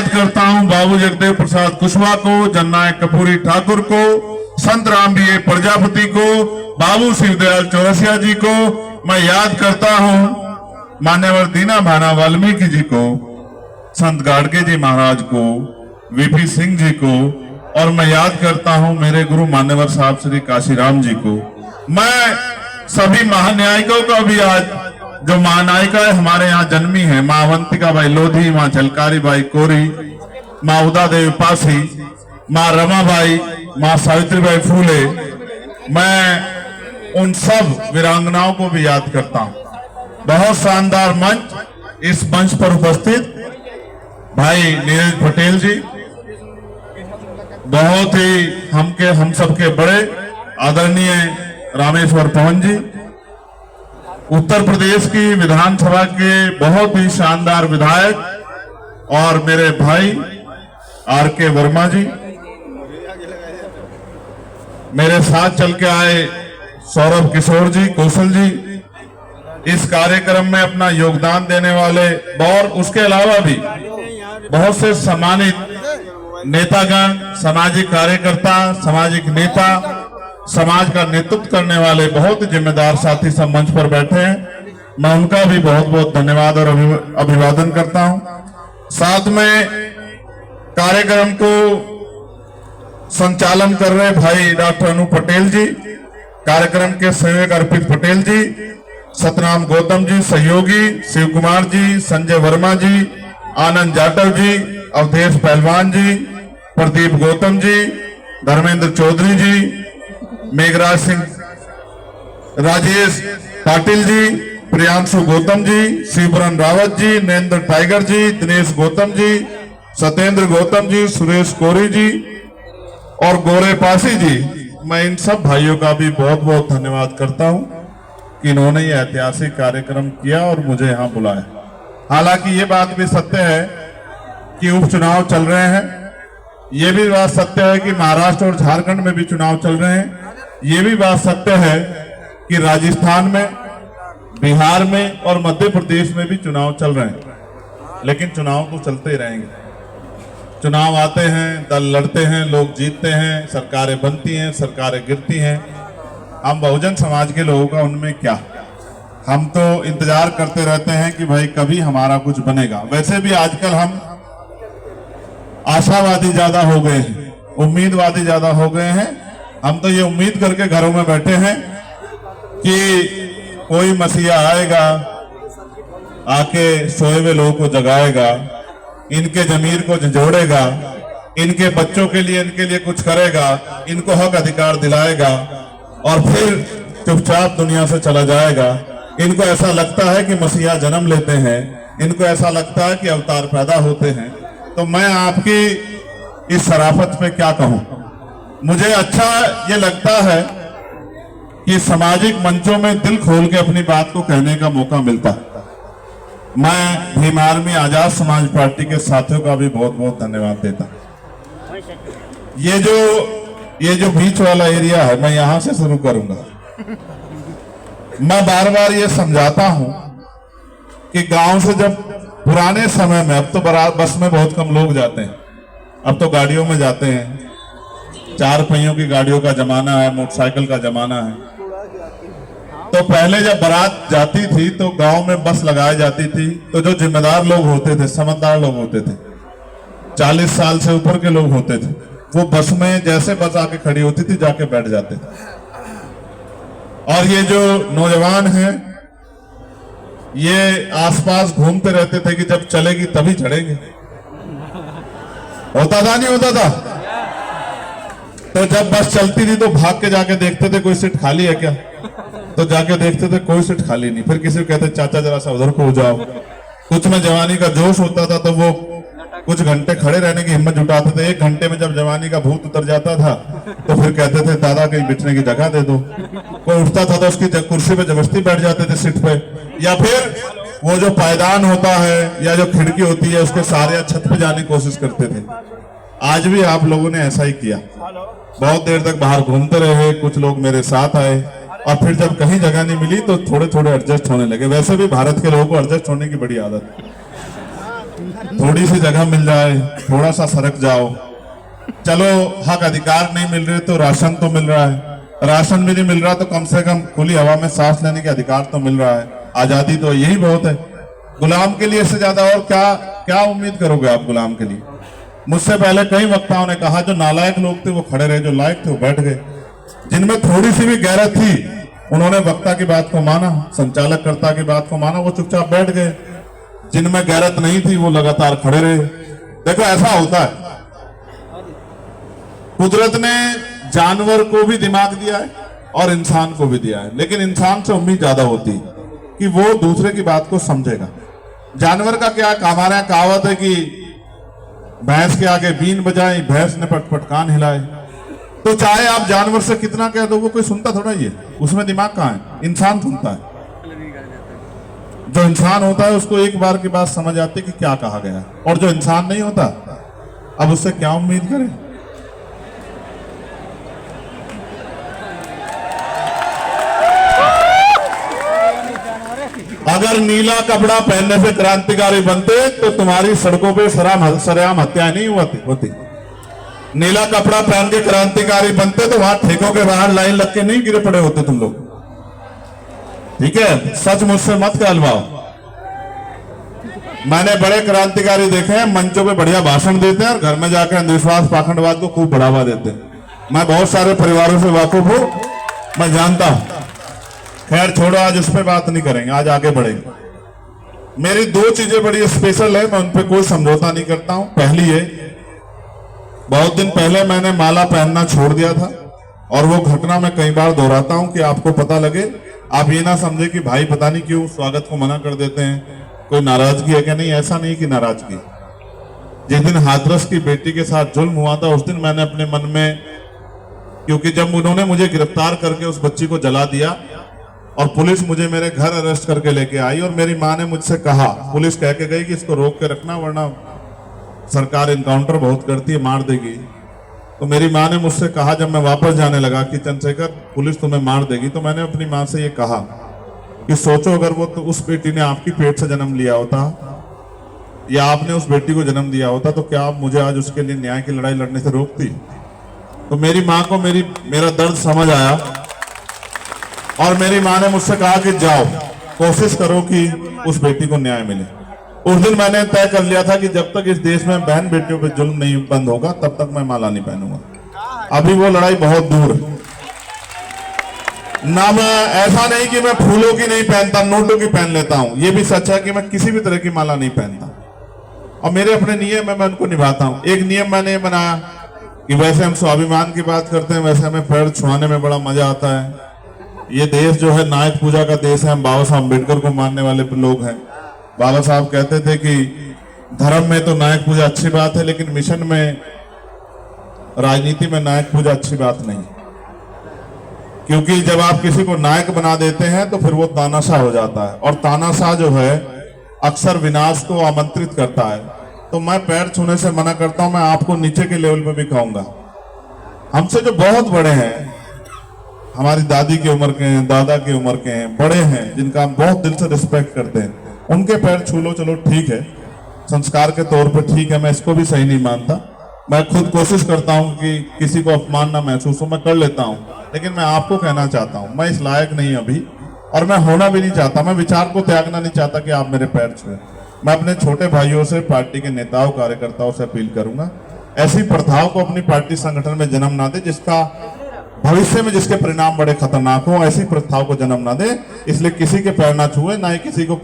याद करता हूं बाबू जगदेव प्रसाद कुशवाहा को, जननायक कर्पूरी ठाकुर को, संत राम बी प्रजापति को, बाबू शिवदयाल चौरसिया जी को। मैं याद करता हूं मान्यवर दीना भाना वाल्मीकि जी को, संत गाड़गे जी महाराज को, वीपी सिंह जी को, और मैं याद करता हूं मेरे गुरु मान्यवर साहब श्री काशीराम जी को। मैं सभी महान्यायिकों का भी आज जो महानायिका है हमारे यहाँ जन्मी है, माँ अवंतिका बाई लोधी, माँ झलकारी बाई कोरी, माँ उदा देवी पासी, माँ रमाबाई, माँ सावित्रीबाई फूले, मैं उन सब वीरांगनाओं को भी याद करता हूं। बहुत शानदार मंच, इस मंच पर उपस्थित भाई नीरज पटेल जी, बहुत ही हम सबके बड़े आदरणीय रामेश्वर पवन जी, उत्तर प्रदेश की विधानसभा के बहुत ही शानदार विधायक, और मेरे भाई आर.के. वर्मा जी, मेरे साथ चल के आए सौरभ किशोर जी, कौशल जी, इस कार्यक्रम में अपना योगदान देने वाले, और उसके अलावा भी बहुत से सम्मानित नेतागण, सामाजिक कार्यकर्ता, सामाजिक नेता, समाज का नेतृत्व करने वाले बहुत जिम्मेदार साथी सब मंच पर बैठे हैं। मैं उनका भी बहुत बहुत धन्यवाद और अभिवादन करता हूं। साथ में कार्यक्रम को संचालन कर रहे भाई डॉक्टर अनु पटेल जी, कार्यक्रम के सहयोग अर्पित पटेल जी, सतनाम गौतम जी सहयोगी, शिव कुमार जी, संजय वर्मा जी, आनंद जाटव जी, अवधेश पहलवान जी, प्रदीप गौतम जी, धर्मेंद्र चौधरी जी, मेघराज सिंह, राजेश पाटिल जी, प्रियांशु गौतम जी, शिवरन रावत जी, नरेंद्र टाइगर जी, दिनेश गौतम जी, सत्येंद्र गौतम जी, सुरेश कोरी जी और गोरे पासी जी। मैं इन सब भाइयों का भी बहुत बहुत धन्यवाद करता हूं कि इन्होंने ये ऐतिहासिक कार्यक्रम किया और मुझे यहाँ बुलाया। हालांकि ये बात भी सत्य है कि उपचुनाव चल रहे हैं, ये भी बात सत्य है कि महाराष्ट्र और झारखंड में भी चुनाव चल रहे हैं, ये भी बात सत्य है कि राजस्थान में, बिहार में और मध्य प्रदेश में भी चुनाव चल रहे हैं। लेकिन चुनाव तो चलते ही रहेंगे, चुनाव आते हैं, दल लड़ते हैं, लोग जीतते हैं, सरकारें बनती हैं, सरकारें गिरती हैं। हम बहुजन समाज के लोगों का उनमें क्या, हम तो इंतजार करते रहते हैं कि भाई कभी हमारा कुछ बनेगा। वैसे भी आजकल हम आशावादी ज्यादा हो गए हैं, उम्मीदवादी ज्यादा हो गए हैं। हम तो ये उम्मीद करके घरों में बैठे हैं कि कोई मसीहा आएगा, आके सोए हुए लोगों को जगाएगा, इनके जमीर को झंझोड़ेगा, इनके बच्चों के लिए, इनके लिए कुछ करेगा, इनको हक अधिकार दिलाएगा और फिर चुपचाप दुनिया से चला जाएगा। इनको ऐसा लगता है कि मसीहा जन्म लेते हैं, इनको ऐसा लगता है कि अवतार पैदा होते हैं। तो मैं आपकी इस शराफत पे क्या कहूं। मुझे अच्छा ये लगता है कि सामाजिक मंचों में दिल खोल के अपनी बात को कहने का मौका मिलता है। मैं भीम आर्मी आजाद समाज पार्टी के साथियों का भी बहुत बहुत धन्यवाद देता हूं। ये जो बीच वाला एरिया है, मैं यहां से शुरू करूंगा। मैं बार बार ये समझाता हूं कि गांव से जब पुराने समय में, अब तो बस में बहुत कम लोग जाते हैं, अब तो गाड़ियों में जाते हैं, 4 पहियों की गाड़ियों का जमाना है, मोटरसाइकिल का जमाना है। तो पहले जब बारात जाती थी तो गांव में बस लगाई जाती थी, तो जो जिम्मेदार लोग होते थे, समझदार लोग होते थे, 40 साल से ऊपर के लोग होते थे, वो बस में जैसे बस आके खड़ी होती थी जाके बैठ जाते थे। और ये जो नौजवान हैं, ये आसपास घूमते रहते थे कि जब चलेगी तभी चढ़ेंगे। होता था नहीं होता था? तो जब बस चलती थी तो भाग के जाके देखते थे कोई सीट खाली है क्या, तो जाके देखते थे कोई सीट खाली नहीं। फिर किसी को कहते चाचा जरा सा उधर को हो जाओ। कुछ में जवानी का जोश होता था तो वो कुछ घंटे खड़े रहने की हिम्मत जुटाते थे। 1 घंटे में जब जवानी का भूत उतर जाता था तो फिर कहते थे दादा कहीं बिठने की जगह दे दो। कोई उठता था तो उसकी कुर्सी पे जबरदस्ती बैठ जाते थे सीट पे, या फिर वो जो पायदान होता है या जो खिड़की होती है उसके सारे छत पे जाने की कोशिश करते थे। आज भी आप लोगों ने ऐसा ही किया, बहुत देर तक बाहर घूमते रहे, कुछ लोग मेरे साथ आए और फिर जब कहीं जगह नहीं मिली तो थोड़े थोड़े एडजस्ट होने लगे। वैसे भी भारत के लोगों को एडजस्ट होने की बड़ी आदत है। थोड़ी सी जगह मिल जाए, थोड़ा सा सरक जाओ। चलो हक अधिकार नहीं मिल रहे तो राशन तो मिल रहा है, राशन भी नहीं मिल रहा तो कम से कम खुली हवा में सांस लेने के अधिकार तो मिल रहा है। आजादी तो यही बहुत है। गुलाम के लिए इससे ज्यादा और क्या क्या उम्मीद करोगे आप गुलाम के लिए? मुझसे पहले कई वक्ताओं ने कहा जो नालायक लोग थे वो खड़े रहे, जो लायक थे वो बैठ गए। जिनमें थोड़ी सी भी गैरत थी उन्होंने वक्ता की बात को माना, संचालककर्ता की बात को माना, वो चुपचाप बैठ गए। जिनमें गैरत नहीं थी वो लगातार खड़े रहे। देखो ऐसा होता है, कुदरत ने जानवर को भी दिमाग दिया है और इंसान को भी दिया है, लेकिन इंसान से उम्मीद ज्यादा होती है कि वो दूसरे की बात को समझेगा। जानवर का क्या, हमारे यहाँ कहावत है कि भैंस के आगे बीन बजाई, भैंस ने पटपट कान हिलाए। तो चाहे आप जानवर से कितना कह दो वो कोई सुनता थोड़ा ही है, उसमें दिमाग कहाँ है? इंसान सुनता है। जो इंसान होता है उसको एक बार की बात समझ आती है कि क्या कहा गया, और जो इंसान नहीं होता अब उससे क्या उम्मीद करें? अगर नीला कपड़ा पहनने से क्रांतिकारी बनते तो तुम्हारी सड़कों पे सरेआम हत्याएं नहीं होती। नीला कपड़ा पहन के क्रांतिकारी बनते तो वहां ठेकों के बाहर लाइन लग के नहीं गिरे पड़े होते तुम लोग। ठीक है, सच मुझसे मत कहलवाओ। मैंने बड़े क्रांतिकारी देखे हैं, मंचों पे बढ़िया भाषण देते हैं और घर में जाकर अंधविश्वास पाखंडवाद को खूब बढ़ावा देते हैं। मैं बहुत सारे परिवारों से वाकिफ हूं, मैं जानता हूं। खैर छोड़ो, आज उस पर बात नहीं करेंगे, आज आगे बढ़ेंगे। मेरी दो चीजें बड़ी स्पेशल है, मैं उन पर कोई समझौता नहीं करता हूं। पहली है, बहुत दिन पहले मैंने माला पहनना छोड़ दिया था और वो घटना मैं कई बार दोहराता हूं कि आपको पता लगे, आप ये ना समझे कि भाई पता नहीं क्यों स्वागत को मना कर देते हैं, कोई नाराजगी है क्या? नहीं, ऐसा नहीं कि नाराजगी। जिस दिन हाथरस की बेटी के साथ जुल्म हुआ था उस दिन मैंने अपने मन में, क्योंकि जब उन्होंने मुझे गिरफ्तार करके उस बच्ची को जला दिया और पुलिस मुझे मेरे घर अरेस्ट करके लेके आई और मेरी माँ ने मुझसे कहा, पुलिस कह के गई कि इसको रोक के रखना वरना सरकार इनकाउंटर बहुत करती है, मार देगी। तो मेरी माँ ने मुझसे कहा जब मैं वापस जाने लगा कि चंद्रशेखर पुलिस तुम्हें मार देगी, तो मैंने अपनी माँ से ये कहा कि सोचो अगर वो तो उस बेटी ने आपकी पेट से जन्म लिया होता या आपने उस बेटी को जन्म दिया होता तो क्या आप मुझे आज उसके लिए न्याय की लड़ाई लड़ने से रोकती? तो मेरी माँ को मेरा दर्द समझ आया और मेरी माँ ने मुझसे कहा कि जाओ कोशिश करो कि उस बेटी को न्याय मिले। उस दिन मैंने तय कर लिया था कि जब तक इस देश में बहन बेटियों पे जुल्म नहीं बंद होगा तब तक मैं माला नहीं पहनूंगा। अभी वो लड़ाई बहुत दूर है ना। मैं ऐसा नहीं कि मैं फूलों की नहीं पहनता, नोटों की पहन लेता हूं। ये भी सच है कि मैं किसी भी तरह की माला नहीं पहनता और मेरे अपने नियम है, मैं उनको निभाता हूं। एक नियम मैंने बनाया कि वैसे हम स्वाभिमान की बात करते हैं, वैसे हमें पैर छुआने में बड़ा मजा आता है। ये देश जो है नायक पूजा का देश है, हम बाबा साहब अम्बेडकर को मानने वाले लोग हैं। बाबा साहब कहते थे कि धर्म में तो नायक पूजा अच्छी बात है, लेकिन मिशन में, राजनीति में नायक पूजा अच्छी बात नहीं, क्योंकि जब आप किसी को नायक बना देते हैं तो फिर वो तानाशाह हो जाता है और तानाशाह जो है अक्सर विनाश को आमंत्रित करता है। तो मैं पैर छूने से मना करता हूं। मैं आपको नीचे के लेवल पे भी कहूंगा, हमसे जो बहुत बड़े हैं, हमारी दादी की उम्र के हैं, दादा की उम्र के हैं, बड़े हैं जिनका हम बहुत दिल से रिस्पेक्ट करते हैं, उनके पैर छू लो, चलो ठीक है, संस्कार के तौर पे ठीक है। मैं इसको भी सही नहीं मानता। मैं खुद कोशिश करता हूं कि किसी को अपमान ना महसूस हो, मैं कर लेता हूं, लेकिन मैं आपको कहना चाहता हूं मैं इस लायक नहीं अभी, और मैं होना भी नहीं चाहता। मैं विचार को त्यागना नहीं चाहता कि आप मेरे पैर छुए। मैं अपने छोटे भाइयों से, पार्टी के नेताओं कार्यकर्ताओं से अपील करूंगा, ऐसी प्रथाओं को अपनी पार्टी संगठन में जन्म ना दे जिसका भविष्य में, जिसके परिणाम बड़े खतरनाक हो। ऐसी प्रथाओं को जन्म ना दे, इसलिए किसी के पैर ना छुए, ना ही किसी को